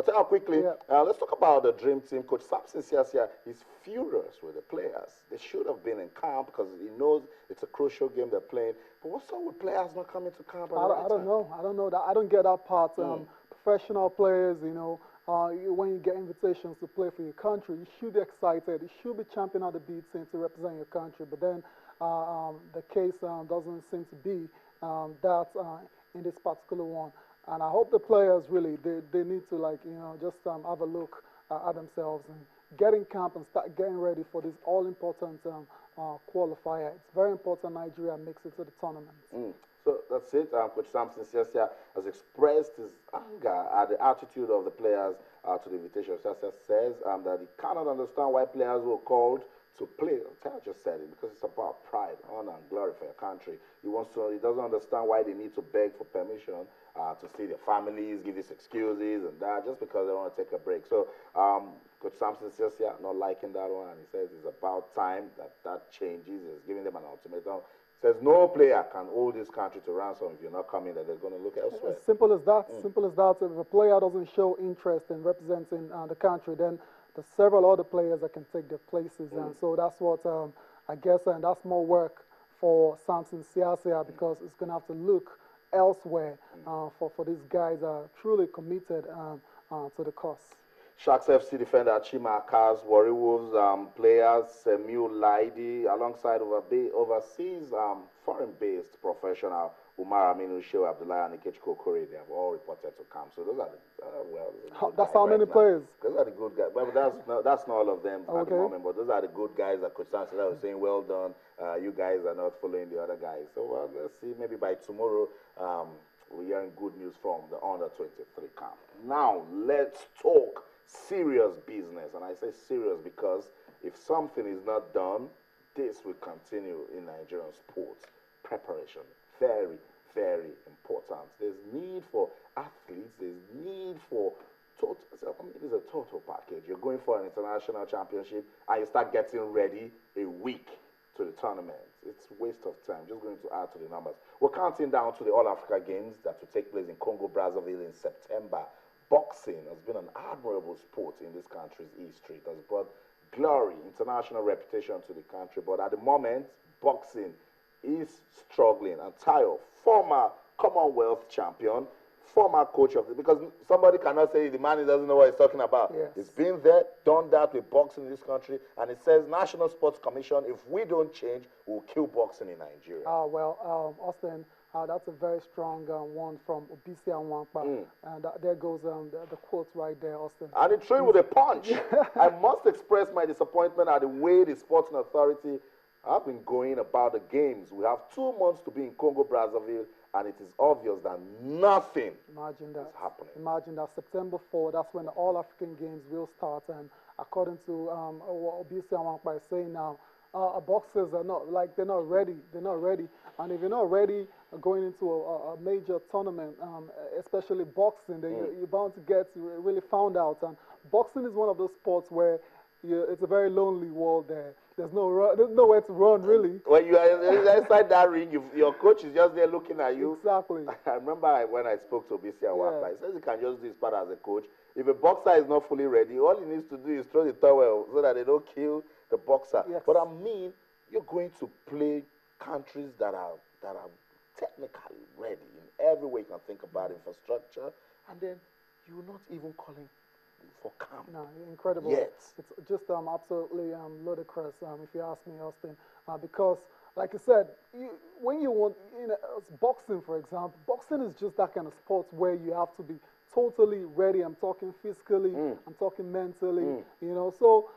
But quickly, let's talk about the dream team. Coach Samson Siasia is furious with the players. They should have been in camp because he knows it's a crucial game they're playing. But what's up with players not coming to camp? I don't know. I don't know that. I don't get that part. Professional players, when you get invitations to play for your country, you should be excited. You should be champing at the beat to represent your country. But then the case doesn't seem to be that in this particular one. And I hope the players really, they need to just have a look at themselves and get in camp and start getting ready for this all-important qualifier. It's very important Nigeria makes it to the tournament. So that's it. Coach Samson Siasia has expressed his anger at the attitude of the players to the invitation. Siasia says that he cannot understand why players were called to play. I just said it because it's about pride, honor, and glory for your country. He doesn't understand why they need to beg for permission to see their families, give these excuses and that, just because they want to take a break. So Coach Samson Siasia not liking that one. He says it's about time that changes. He's giving them an ultimatum. Says no player can hold this country to ransom if you're not coming, that they're going to look elsewhere. As simple as that. Simple as that. If a player doesn't show interest in representing the country, then there's several other players that can take their places. And so that's what I guess, and that's more work for Samson Siasia because it's going to have to look elsewhere for these guys that are truly committed to the cause. Sharks FC defender Chima Akaz, Warri Wolves players Semiu Laidi, alongside overseas foreign-based professional Umar Aminu, Shehu Abdullah, and Ikechukwu Okore, they have all reported to camp. So those are the that's how many players? Those are the good guys. But that's not all of them at the moment. But those are the good guys that Coach Samson was saying, well done. You guys are not following the other guys. So let's see. Maybe by tomorrow we're hearing good news from the under-23 camp. Now let's talk serious business. And I say serious because if something is not done, this will continue in Nigerian sports. Preparation, very, very important. There's need for athletes, there's need for total, it's a total package. You're going for an international championship and you start getting ready a week to the tournament. It's a waste of time, just going to add to the numbers. We're counting down to the All-Africa Games that will take place in Congo, Brazzaville in September. Boxing has been an admirable sport in this country's history. It has brought glory, international reputation to the country. But at the moment, boxing is struggling. And Tayo, former Commonwealth champion, former coach of the, because somebody cannot say the man doesn't know what he's talking about. Yes. He's been there, done that with boxing in this country, and it says National Sports Commission, if we don't change, we'll kill boxing in Nigeria. Austin, that's a very strong one from Obisi Anwankpa. And there goes the quote right there, Austin. And he threw it with a punch. I must express my disappointment at the way the Sporting Authority have been going about the games. We have 2 months to be in Congo, Brazzaville, and it is obvious that nothing is happening. Imagine that September 4, that's when the All-African Games will start. And according to what Obisi Anwankpa is saying now, boxers are not, they're not ready. They're not ready. And if you're not ready going into a major tournament, especially boxing, then you're bound to get really found out. And boxing is one of those sports where it's a very lonely world there. There's nowhere to run, really. When you are inside that ring, your coach is just there looking at you. Exactly. I remember when I spoke to Obisi Anwankpa, he says he can just do his part as a coach. If a boxer is not fully ready, all he needs to do is throw the towel so that they don't kill the boxer. Yes. But I mean, you're going to play countries that are technically ready in every way you can think about infrastructure, and then you're not even calling for camp. No, incredible. Yes. It's just absolutely ludicrous, if you ask me, Austin, because, like I said, when you want, boxing, for example, boxing is just that kind of sport where you have to be totally ready. I'm talking physically, I'm talking mentally, So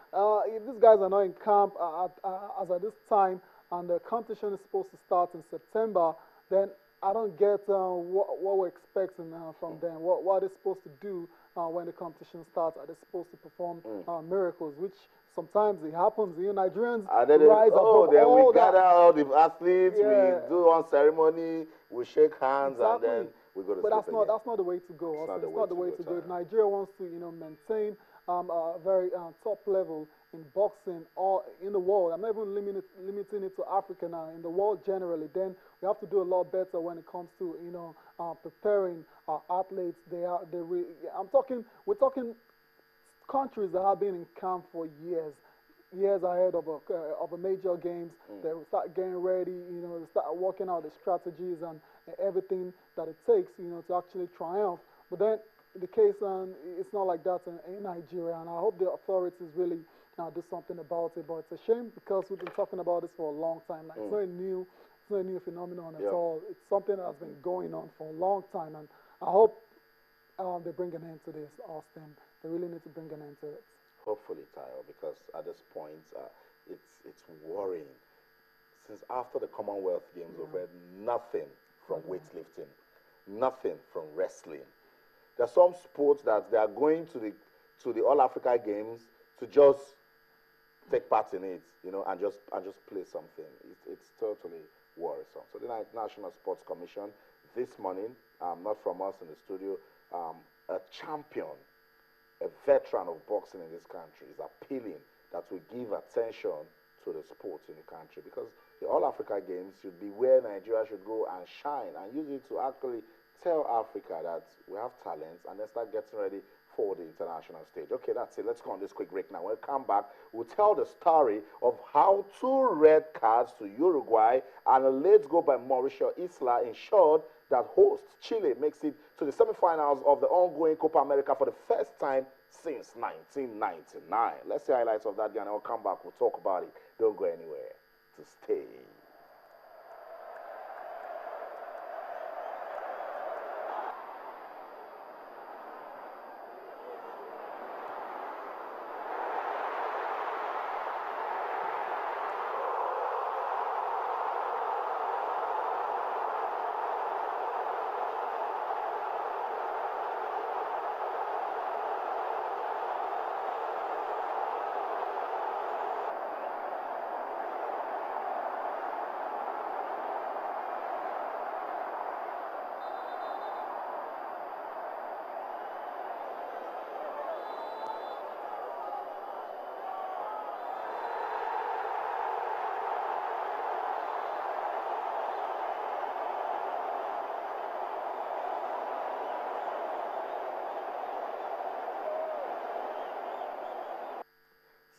if these guys are not in camp as at this time, and the competition is supposed to start in September, then I don't get what we're expecting from them. What are they supposed to do when the competition starts? Are they supposed to perform miracles, which sometimes it happens. Nigerians rise above then all we gather that. all the athletes, we do one ceremony, we shake hands, and then we go to But sleep again. that's not the way to go. It's Also, not the it's way not the to way go, to go. If Tyler. Nigeria wants to, maintain a very top level in boxing or in the world, I'm not even limiting it to Africa now, in the world generally, then we have to do a lot better when it comes to, preparing our athletes. We're talking countries that have been in camp for years ahead of a major games. They will start getting ready, they start working out the strategies and everything that it takes, to actually triumph. But then the case, it's not like that in Nigeria, and I hope the authorities really do something about it. But it's a shame because we've been talking about this for a long time. Like, it's not a new phenomenon at all. It's something that has been going on for a long time, and I hope they bring an end to this, Austin. They really need to bring an end to it. Hopefully, Tayo, because at this point, it's worrying. Since after the Commonwealth Games, we've heard nothing from weightlifting, nothing from wrestling. There are some sports that they are going to the All Africa Games to just take part in it, and just play something. It's totally worrisome. So the National Sports Commission this morning, not from us in the studio, a champion, a veteran of boxing in this country is appealing that we give attention to the sports in the country, because the All Africa Games should be where Nigeria should go and shine and use it to actually tell Africa that we have talents, and then start getting ready for the international stage. Okay, that's it. Let's go on this quick break now. When we come back, we'll tell the story of how 2 red cards to Uruguay and a late goal by Mauricio Isla ensured that host Chile makes it to the semifinals of the ongoing Copa America for the first time since 1999. Let's see highlights of that game, and I'll come back. We'll talk about it. Don't go anywhere. To stay.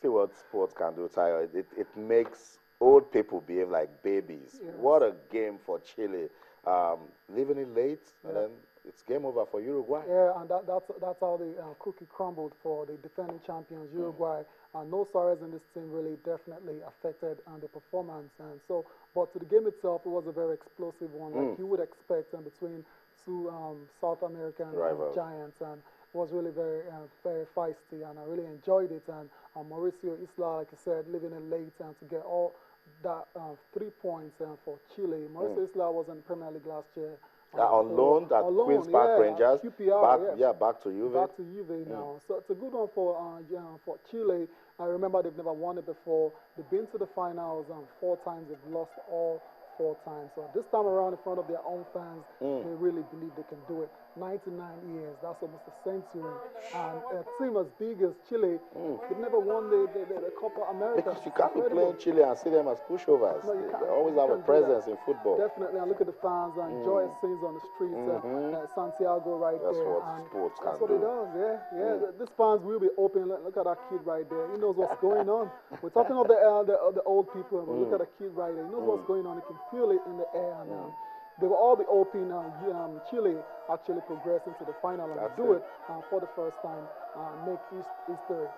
See what sports can do, Tayo. It makes old people behave like babies. Yes. What a game for Chile. Leaving it late, and then it's game over for Uruguay. Yeah, and that's how the cookie crumbled for the defending champions, Uruguay. No Suarez in this team really definitely affected the performance. And so, but to the game itself, it was a very explosive one, like you would expect, between two South American giants. And it was really very feisty, and I really enjoyed it. And Mauricio Isla, like I said, leaving it late and to get all that 3 points for Chile. Mauricio Isla was in the Premier League last year. On loan at Queen's Park Rangers. QPR, back to Juve. Back to Juve now. So it's a good one for Chile. I remember they've never won it before. They've been to the finals 4 times. They've lost all 4 times. So this time around, in front of their own fans, they really believe they can do it. 99 years, that's almost a century. And a team as big as Chile, they've never won the Copa America. Because you can't be playing Chile and see them as pushovers. No, you can't. They always have a presence in football. Definitely, and look at the fans and joyous scenes on the streets. Santiago right That's there. what and sports that's can what do. it does, yeah. This fans will be open. Look at that kid right there. He knows what's going on. We're talking of the old people, but look at the kid right there. He knows what's going on. He can feel it in the air. And, they will all be open. Chile actually progress into the final and do it for the first time, make history.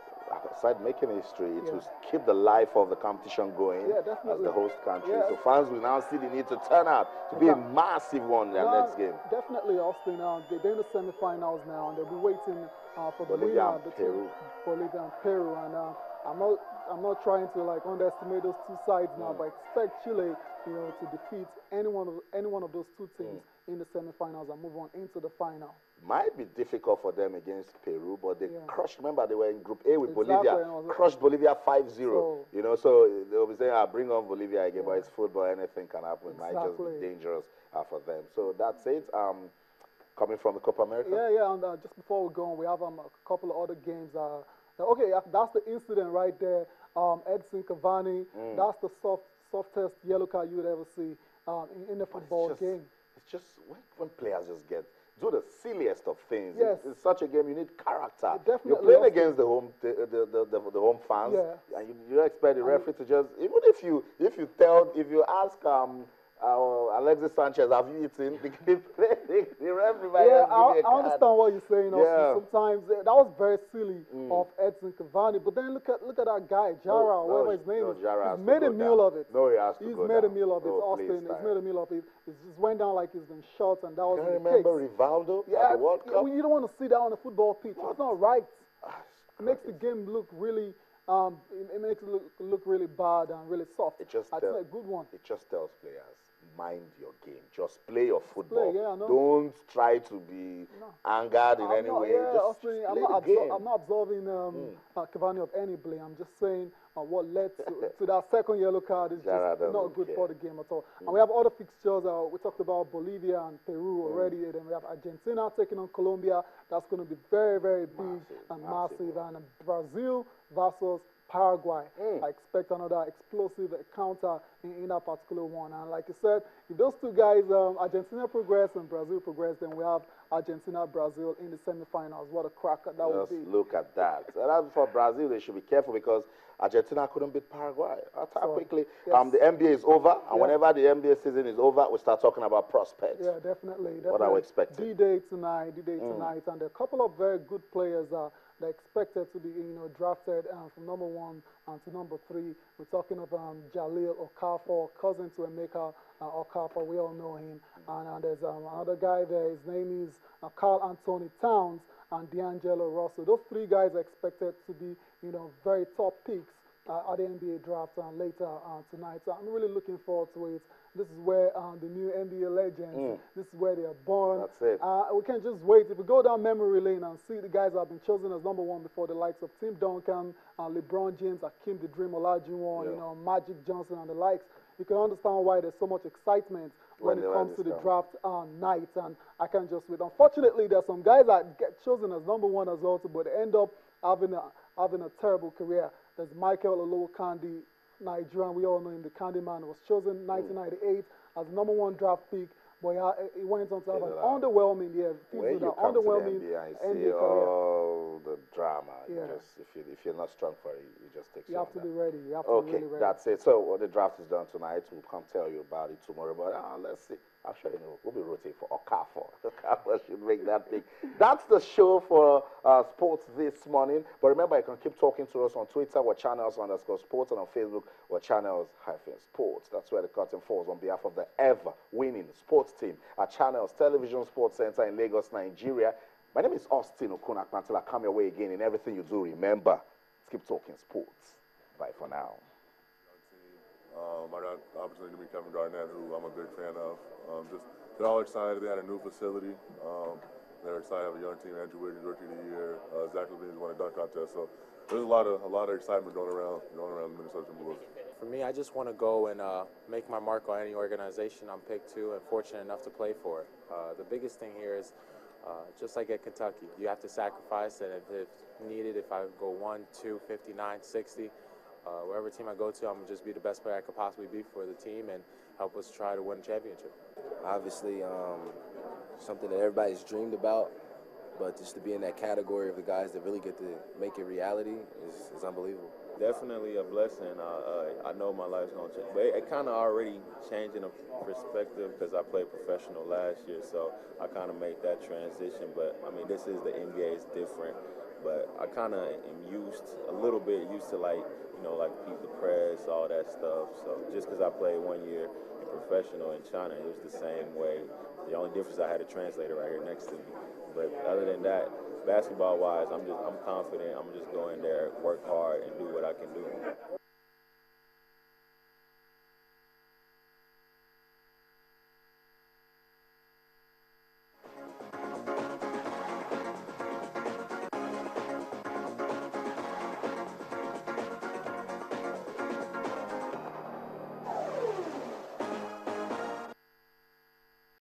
Aside making history, it will keep the life of the competition going as the host country. So fans will now see the need to turn out to be a massive one in their next game. Definitely, Austin. They're in the semifinals now, and they'll be waiting for the Bolivia winner and Peru. Bolivia and Peru. And I'm not trying to underestimate those two sides now, but I expect Chile, to defeat any one of those two teams in the semifinals and move on into the final. Might be difficult for them against Peru, but they crushed. Remember, they were in Group A with Bolivia, crushed Bolivia 5-0. So they'll be saying, bring on Bolivia again, but it's football, anything can happen. It might just be dangerous for them. So that's it. coming from the Copa America? Yeah. And just before we go on, we have a couple of other games. Okay, that's the incident right there. Edson Cavani. That's the softest yellow card you would ever see in a football game. It's just when players just do the silliest of things. Yes. It's such a game. You need character. Definitely. You're playing against the home fans, yeah. and you expect the referee to just, even if you ask Alexis Sanchez, have you eaten? The referee might yeah, give you a card. I understand what you're saying. Also. Yeah. Sometimes that was very silly of Edson Cavani, but then look at that guy Jara, whatever his name is. Jara he's made a meal of it. No, he has to He's go made down. a meal of it. Oh, Austin, please, he's made a meal of it. It just went down like he's been shot, and that was Can you the remember case. Rivaldo Yeah, at the World Cup? you don't want to see that on a football pitch. It's not right. It makes the crazy. game look really. It makes it look really bad and really soft. It just It's not a good one. It just tells players, mind your game. Just play your football. yeah, I know. Don't try to be angered in any way. Yeah, Just Austin, play the game. I'm not absolving Cavani of any blame. I'm just saying what led to that second yellow card is just not good for the game at all. And we have other fixtures. We talked about Bolivia and Peru already. And then we have Argentina taking on Colombia. That's going to be very, very big and massive. And Brazil versus Paraguay. I expect another explosive encounter in that particular one. And like I said, if those two guys, Argentina progress and Brazil progress, then we have Argentina-Brazil in the semifinals. What a cracker that would be. Just look at that. And as for Brazil, they should be careful because Argentina couldn't beat Paraguay. That's how quickly. Yes. The NBA is over, and whenever the NBA season is over, we start talking about prospects. Yeah, definitely. What are we expecting? D-Day tonight, and a couple of very good players they're expected to be, drafted from number 1 to number 3. We're talking of Jalil Okafor, cousin to Emeka Okafor. We all know him. And there's another guy there. His name is Carl Anthony Towns and D'Angelo Russell. Those 3 guys are expected to be, very top picks at the NBA draft later tonight. So I'm really looking forward to it. This is where the new NBA legends, this is where they are born. That's it. We can't just wait. If we go down memory lane and see the guys that have been chosen as number 1 before, the likes of Tim Duncan, LeBron James, Akeem the Dream Olajuwon, Magic Johnson and the likes, you can understand why there's so much excitement when it comes to the draft night. And I can't just wait. Unfortunately, there's some guys that get chosen as number 1 as well, but they end up having a terrible career. There's Michael Olowokandi, Nigerian, we all know him, the Candyman, was chosen in 1998 as the number 1 draft pick, but he went on to have an underwhelming year. When you come to the NBA and see all the drama, if you're not strong for it, you just take. You have to be ready. You have to be really ready. That's it. So the draft is done tonight. We'll come tell you about it tomorrow. But let's see. I'm sure we'll be rooting for Okafor. Okafor should make that pick. That's the show for sports this morning. But remember, you can keep talking to us on Twitter, or channels_sports, and on Facebook, or channels-sports. That's where the curtain falls on behalf of the ever-winning sports team at Channels Television Sports Center in Lagos, Nigeria. My name is Austin Okunakpa. Until I come your way again in everything you do, remember, let's keep talking sports. Bye for now. I got the opportunity to meet Kevin Garnett, who I'm a big fan of. They're all excited. They had a new facility. They're excited to have a young team. Andrew Wiggins, Rookie of the Year. Zach LaVine won a dunk contest. So there's a lot of excitement going around the Minnesota Timberwolves. For me, I just want to go and make my mark on any organization I'm picked to and fortunate enough to play for. The biggest thing here is just like at Kentucky, you have to sacrifice, and if needed, if I go 1, 2, 59, 60, wherever team I go to, I'm going to just be the best player I could possibly be for the team and help us try to win a championship. Obviously, something that everybody's dreamed about, but just to be in that category of the guys that really get to make it reality is unbelievable. Definitely a blessing. I know my life's going to change, but it kind of already changed in a perspective because I played professional last year, so I kind of make that transition. But, I mean, this is the NBA, it's different. But I kind of am a little bit used to, like keep the press, all that stuff. So just because I played 1 year in professional in China, it was the same way. The only difference, I had a translator right here next to me. But other than that, basketball-wise, I'm confident. I'm just go in there, work hard, and do what I can do.